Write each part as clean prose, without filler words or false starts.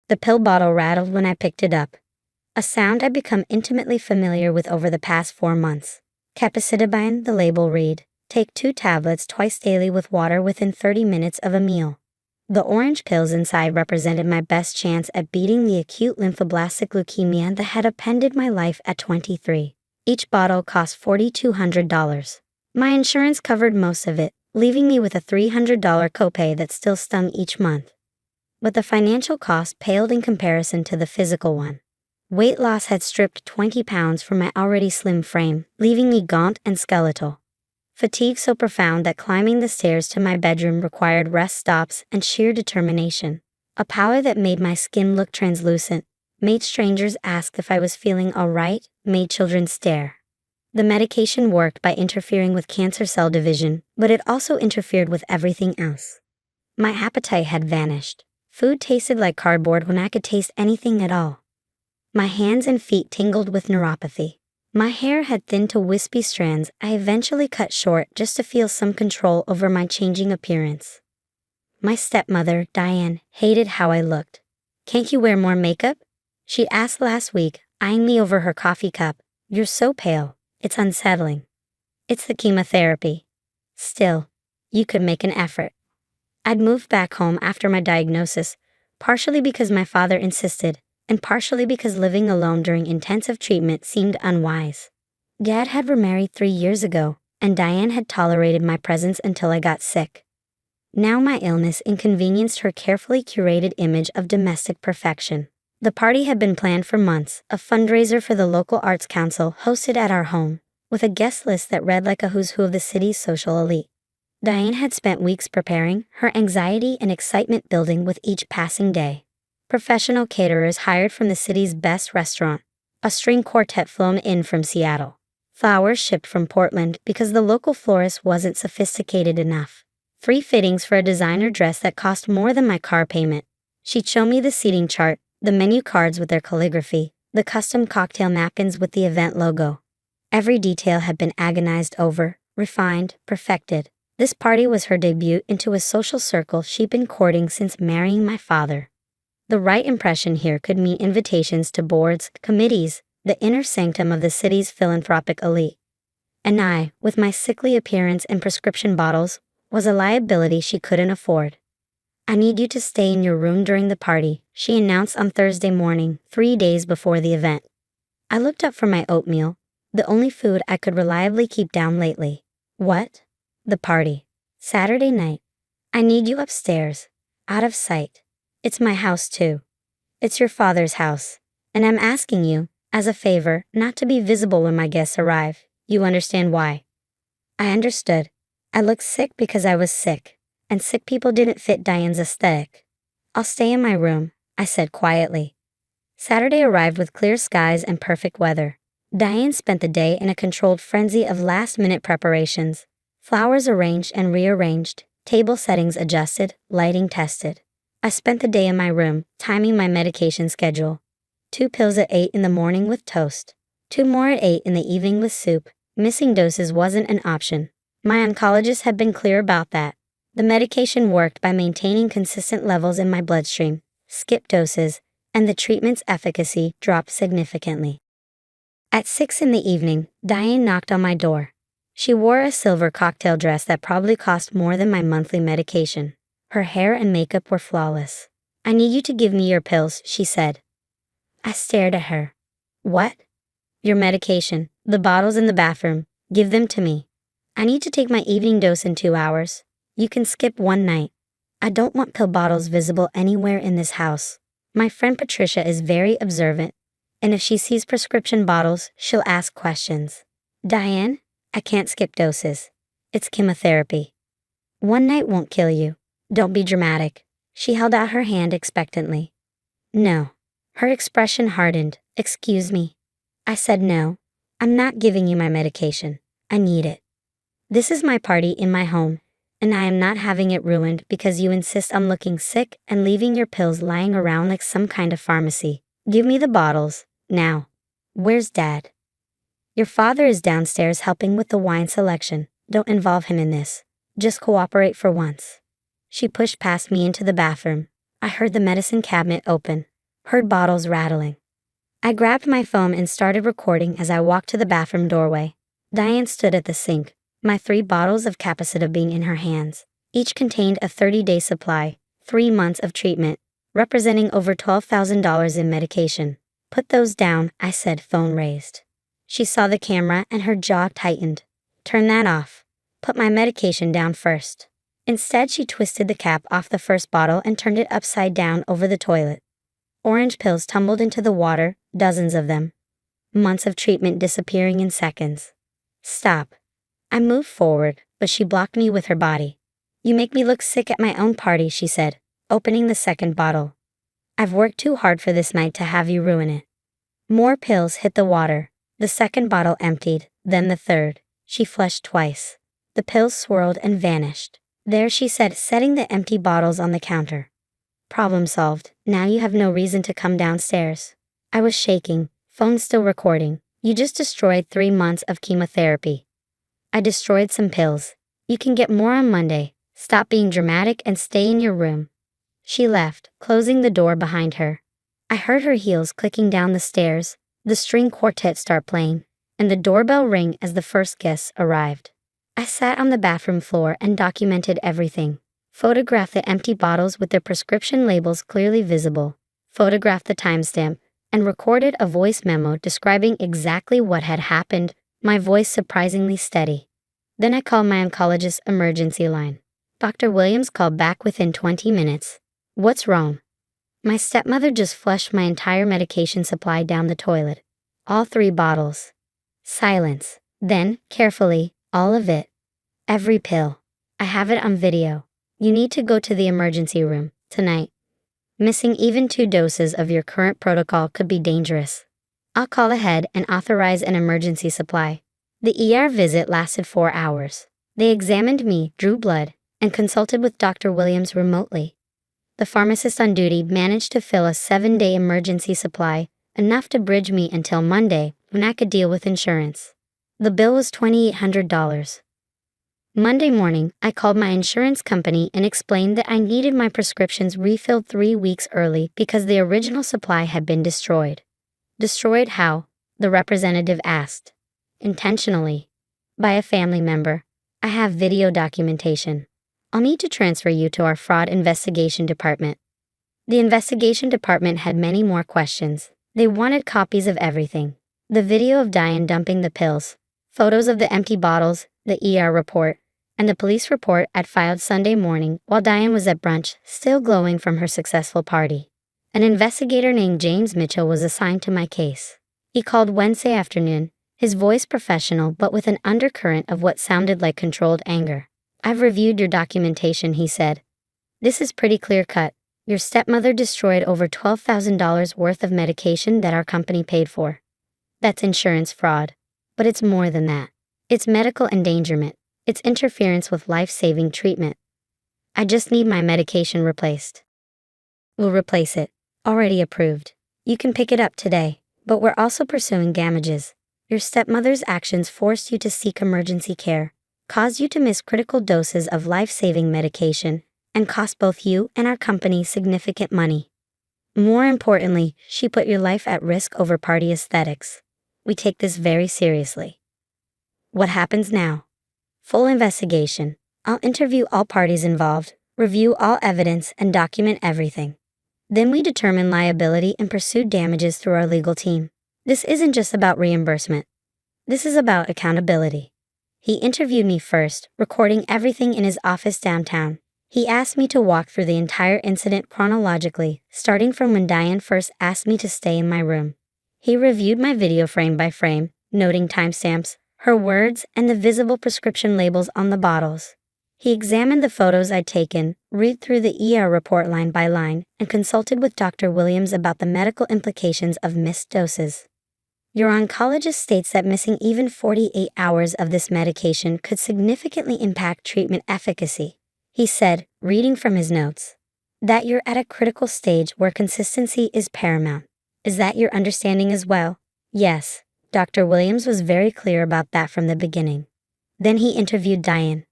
The pill bottle rattled when I picked it up, a sound I'd become intimately familiar with over the past 4 months. Capecitabine, the label read, take 2 tablets twice daily with water within 30 minutes of a meal. The orange pills inside represented my best chance at beating the acute lymphoblastic leukemia that had upended my life at 23. Each bottle cost $4,200. My insurance covered most of it, leaving me with a $300 copay that still stung each month. But the financial cost paled in comparison to the physical one. Weight loss had stripped 20 pounds from my already slim frame, leaving me gaunt and skeletal. Fatigue so profound that climbing the stairs to my bedroom required rest stops and sheer determination. A pallor that made my skin look translucent, made strangers ask if I was feeling all right, made children stare. The medication worked by interfering with cancer cell division, but it also interfered with everything else. My appetite had vanished. Food tasted like cardboard when I could taste anything at all. My hands and feet tingled with neuropathy. My hair had thinned to wispy strands I eventually cut short just to feel some control over my changing appearance. My stepmother, Diane, hated how I looked. "Can't you wear more makeup?" she asked last week, eyeing me over her coffee cup. "You're so pale. It's unsettling." "It's the chemotherapy." "Still, you could make an effort." I'd moved back home after my diagnosis, partially because my father insisted, and partially because living alone during intensive treatment seemed unwise. Dad had remarried 3 years ago, and Diane had tolerated my presence until I got sick. Now my illness inconvenienced her carefully curated image of domestic perfection. The party had been planned for months, a fundraiser for the local arts council hosted at our home, with a guest list that read like a who's who of the city's social elite. Diane had spent weeks preparing, her anxiety and excitement building with each passing day. Professional caterers hired from the city's best restaurant, a string quartet flown in from Seattle, flowers shipped from Portland because the local florist wasn't sophisticated enough, 3 fittings for a designer dress that cost more than my car payment. She'd show me the seating chart, the menu cards with their calligraphy, the custom cocktail napkins with the event logo. Every detail had been agonized over, refined, perfected. This party was her debut into a social circle she'd been courting since marrying my father. The right impression here could mean invitations to boards, committees, the inner sanctum of the city's philanthropic elite. And I, with my sickly appearance and prescription bottles, was a liability she couldn't afford. "I need you to stay in your room during the party," she announced on Thursday morning, 3 days before the event. I looked up from my oatmeal, the only food I could reliably keep down lately. "What?" "The party. Saturday night. I need you upstairs, out of sight. It's my house too. It's your father's house, and I'm asking you, as a favor, not to be visible when my guests arrive. You understand why?" I understood. I looked sick because I was sick, and sick people didn't fit Diane's aesthetic. "I'll stay in my room," I said quietly. Saturday arrived with clear skies and perfect weather. Diane spent the day in a controlled frenzy of last-minute preparations. Flowers arranged and rearranged, table settings adjusted, lighting tested. I spent the day in my room, timing my medication schedule. 2 pills at 8 in the morning with toast. 2 more at 8 in the evening with soup. Missing doses wasn't an option. My oncologist had been clear about that. The medication worked by maintaining consistent levels in my bloodstream, skipped doses, and the treatment's efficacy dropped significantly. At 6 in the evening, Diane knocked on my door. She wore a silver cocktail dress that probably cost more than my monthly medication. Her hair and makeup were flawless. "I need you to give me your pills," she said. I stared at her. "What?" "Your medication, the bottles in the bathroom. Give them to me. I need to take my evening dose in 2 hours. You can skip one night. I don't want pill bottles visible anywhere in this house. My friend Patricia is very observant, and if she sees prescription bottles, she'll ask questions." "Diane, I can't skip doses. It's chemotherapy. One night won't kill you. Don't be dramatic." She held out her hand expectantly. "No." Her expression hardened. "Excuse me." I said no. "I'm not giving you my medication. I need it. This is my party in my home, and I am not having it ruined because you insist on looking sick and leaving your pills lying around like some kind of pharmacy. Give me the bottles, now." "Where's Dad?" "Your father is downstairs helping with the wine selection. Don't involve him in this. Just cooperate for once." She pushed past me into the bathroom. I heard the medicine cabinet open. Heard bottles rattling. I grabbed my phone and started recording as I walked to the bathroom doorway. Diane stood at the sink, my 3 bottles of capecitabine in her hands. Each contained a 30-day supply, 3 months of treatment, representing over $12,000 in medication. Put those down, I said, phone raised. She saw the camera and her jaw tightened. Turn that off. Put my medication down first. Instead, she twisted the cap off the first bottle and turned it upside down over the toilet. Orange pills tumbled into the water, dozens of them. Months of treatment disappearing in seconds. Stop. I moved forward, but she blocked me with her body. You make me look sick at my own party, she said, opening the second bottle. I've worked too hard for this night to have you ruin it. More pills hit the water. The second bottle emptied, then the third. She flushed twice. The pills swirled and vanished. There, she said, setting the empty bottles on the counter. Problem solved. Now you have no reason to come downstairs. I was shaking, phone still recording. You just destroyed 3 months of chemotherapy. I destroyed some pills. You can get more on Monday. Stop being dramatic and stay in your room. She left, closing the door behind her. I heard her heels clicking down the stairs, the string quartet start playing, and the doorbell ring as the first guests arrived. I sat on the bathroom floor and documented everything. Photographed the empty bottles with their prescription labels clearly visible, photographed the timestamp, and recorded a voice memo describing exactly what had happened, my voice surprisingly steady. Then I called my oncologist's emergency line. Dr. Williams called back within 20 minutes. What's wrong? My stepmother just flushed my entire medication supply down the toilet. All 3 bottles. Silence. Then, carefully, all of it. Every pill. I have it on video. You need to go to the emergency room, tonight. Missing even 2 doses of your current protocol could be dangerous. I'll call ahead and authorize an emergency supply. The ER visit lasted 4 hours. They examined me, drew blood, and consulted with Dr. Williams remotely. The pharmacist on duty managed to fill a 7-day emergency supply, enough to bridge me until Monday, when I could deal with insurance. The bill was $2,800. Monday morning, I called my insurance company and explained that I needed my prescriptions refilled 3 weeks early because the original supply had been destroyed. Destroyed how? The representative asked. Intentionally. By a family member. I have video documentation. I'll need to transfer you to our fraud investigation department. The investigation department had many more questions. They wanted copies of everything. The video of Diane dumping the pills, photos of the empty bottles, the ER report, and the police report I'd filed Sunday morning while Diane was at brunch, still glowing from her successful party. An investigator named James Mitchell was assigned to my case. He called Wednesday afternoon, his voice professional but with an undercurrent of what sounded like controlled anger. I've reviewed your documentation, he said. This is pretty clear-cut. Your stepmother destroyed over $12,000 worth of medication that our company paid for. That's insurance fraud. But it's more than that. It's medical endangerment. It's interference with life-saving treatment. I just need my medication replaced. We'll replace it. Already approved. You can pick it up today, but we're also pursuing damages. Your stepmother's actions forced you to seek emergency care, caused you to miss critical doses of life-saving medication, and cost both you and our company significant money. More importantly, she put your life at risk over party aesthetics. We take this very seriously. What happens now? Full investigation. I'll interview all parties involved, review all evidence, and document everything. Then we determine liability and pursue damages through our legal team. This isn't just about reimbursement. This is about accountability. He interviewed me first, recording everything in his office downtown. He asked me to walk through the entire incident chronologically, starting from when Diane first asked me to stay in my room. He reviewed my video frame by frame, noting timestamps, her words, and the visible prescription labels on the bottles. He examined the photos I'd taken, read through the ER report line by line, and consulted with Dr. Williams about the medical implications of missed doses. Your oncologist states that missing even 48 hours of this medication could significantly impact treatment efficacy. He said, reading from his notes, that you're at a critical stage where consistency is paramount. Is that your understanding as well? Yes. Dr. Williams was very clear about that from the beginning. Then he interviewed Diane.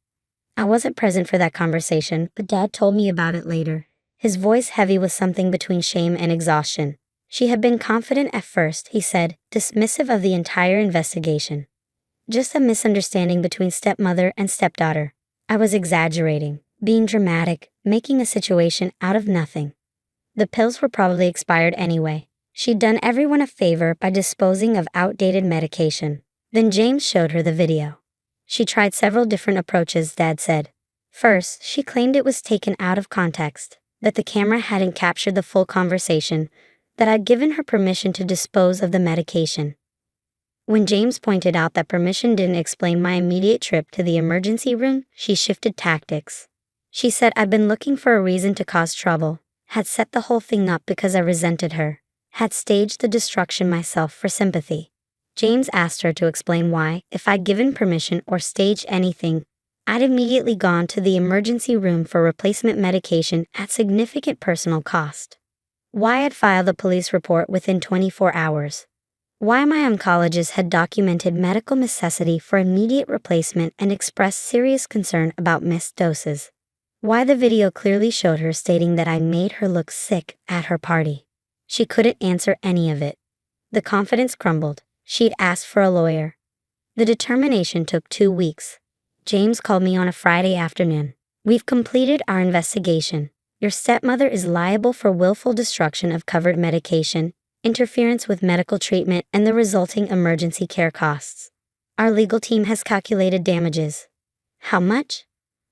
I wasn't present for that conversation, but Dad told me about it later, his voice heavy with something between shame and exhaustion. She had been confident at first, he said, dismissive of the entire investigation. Just a misunderstanding between stepmother and stepdaughter. I was exaggerating, being dramatic, making a situation out of nothing. The pills were probably expired anyway. She'd done everyone a favor by disposing of outdated medication. Then James showed her the video. She tried several different approaches, Dad said. First, she claimed it was taken out of context, that the camera hadn't captured the full conversation, that I'd given her permission to dispose of the medication. When James pointed out that permission didn't explain my immediate trip to the emergency room, she shifted tactics. She said I'd been looking for a reason to cause trouble, had set the whole thing up because I resented her, had staged the destruction myself for sympathy. James asked her to explain why, if I'd given permission or staged anything, I'd immediately gone to the emergency room for replacement medication at significant personal cost. Why I'd filed a police report within 24 hours. Why my oncologist had documented medical necessity for immediate replacement and expressed serious concern about missed doses. Why the video clearly showed her stating that I made her look sick at her party. She couldn't answer any of it. The confidence crumbled. She'd asked for a lawyer. The determination took 2 weeks. James called me on a Friday afternoon. We've completed our investigation. Your stepmother is liable for willful destruction of covered medication, interference with medical treatment, and the resulting emergency care costs. Our legal team has calculated damages. How much?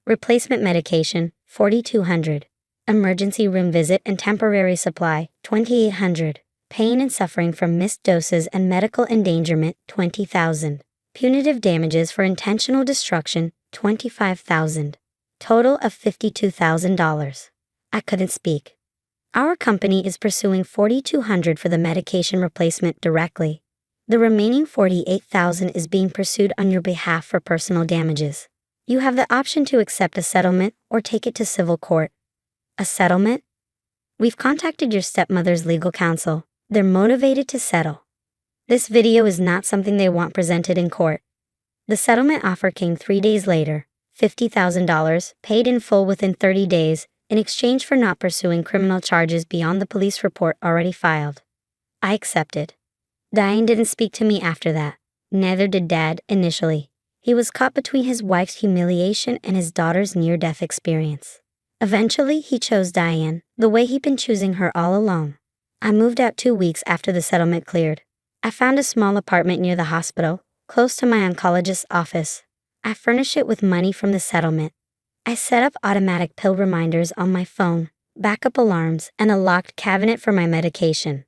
Replacement medication, $4,200. Emergency room visit and temporary supply, $2,800. Pain and suffering from missed doses and medical endangerment, $20,000. Punitive damages for intentional destruction, $25,000. Total of $52,000. I couldn't speak. Our company is pursuing $4,200 for the medication replacement directly. The remaining $48,000 is being pursued on your behalf for personal damages. You have the option to accept a settlement or take it to civil court. A settlement? We've contacted your stepmother's legal counsel. They're motivated to settle. This video is not something they want presented in court. The settlement offer came 3 days later, $50,000, paid in full within 30 days, in exchange for not pursuing criminal charges beyond the police report already filed. I accepted. Diane didn't speak to me after that. Neither did Dad initially. He was caught between his wife's humiliation and his daughter's near-death experience. Eventually, he chose Diane, the way he'd been choosing her all along. I moved out 2 weeks after the settlement cleared. I found a small apartment near the hospital, close to my oncologist's office. I furnished it with money from the settlement. I set up automatic pill reminders on my phone, backup alarms, and a locked cabinet for my medication.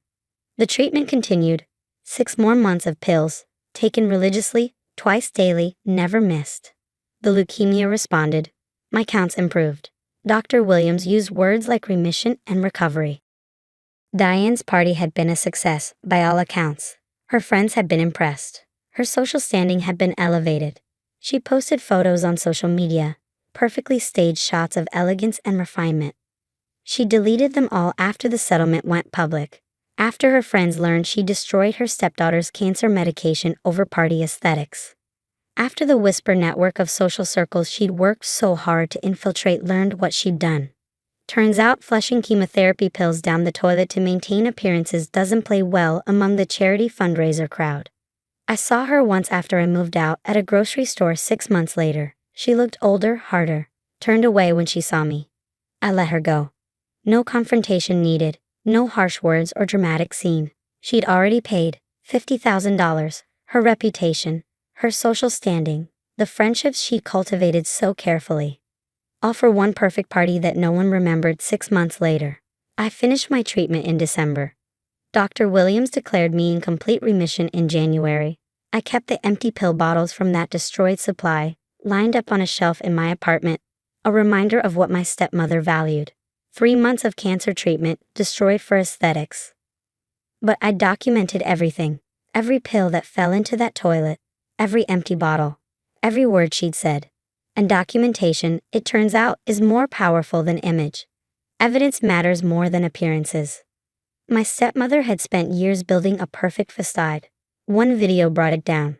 The treatment continued. 6 more months of pills, taken religiously, twice daily, never missed. The leukemia responded. My counts improved. Dr. Williams used words like remission and recovery. Diane's party had been a success, by all accounts. Her friends had been impressed. Her social standing had been elevated. She posted photos on social media, perfectly staged shots of elegance and refinement. She deleted them all after the settlement went public. After her friends learned she destroyed her stepdaughter's cancer medication over party aesthetics. After the whisper network of social circles she'd worked so hard to infiltrate learned what she'd done. Turns out flushing chemotherapy pills down the toilet to maintain appearances doesn't play well among the charity fundraiser crowd. I saw her once after I moved out at a grocery store 6 months later. She looked older, harder, turned away when she saw me. I let her go. No confrontation needed. No harsh words or dramatic scene. She'd already paid $50,000, her reputation, her social standing, the friendships she'd cultivated so carefully. All for one perfect party that no one remembered 6 months later. I finished my treatment in December. Dr. Williams declared me in complete remission in January. I kept the empty pill bottles from that destroyed supply, lined up on a shelf in my apartment, a reminder of what my stepmother valued. 3 months of cancer treatment, destroyed for aesthetics. But I documented everything, every pill that fell into that toilet, every empty bottle, every word she'd said. And documentation, it turns out, is more powerful than image. Evidence matters more than appearances. My stepmother had spent years building a perfect facade. One video brought it down.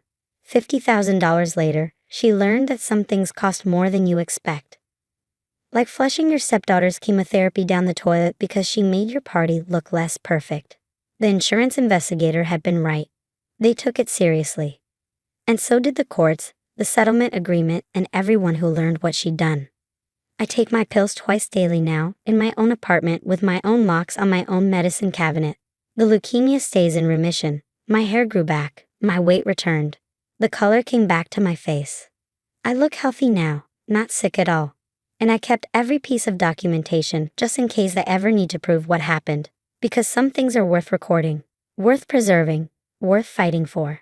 $50,000 later, she learned that some things cost more than you expect. Like flushing your stepdaughter's chemotherapy down the toilet because she made your party look less perfect. The insurance investigator had been right. They took it seriously. And so did the courts, the settlement agreement, and everyone who learned what she'd done. I take my pills twice daily now, in my own apartment with my own locks on my own medicine cabinet. The leukemia stays in remission. My hair grew back, my weight returned. The color came back to my face. I look healthy now, not sick at all. And I kept every piece of documentation just in case I ever need to prove what happened. Because some things are worth recording, worth preserving, worth fighting for.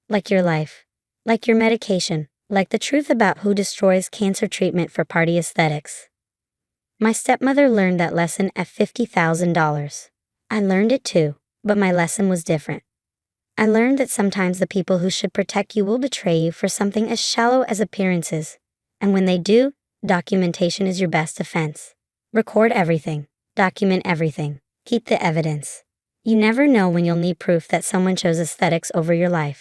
Like your life. Like your medication. Like the truth about who destroys cancer treatment for party aesthetics. My stepmother learned that lesson at $50,000. I learned it too, but my lesson was different. I learned that sometimes the people who should protect you will betray you for something as shallow as appearances. And when they do, documentation is your best defense. Record everything. Document everything. Keep the evidence. You never know when you'll need proof that someone chose aesthetics over your life.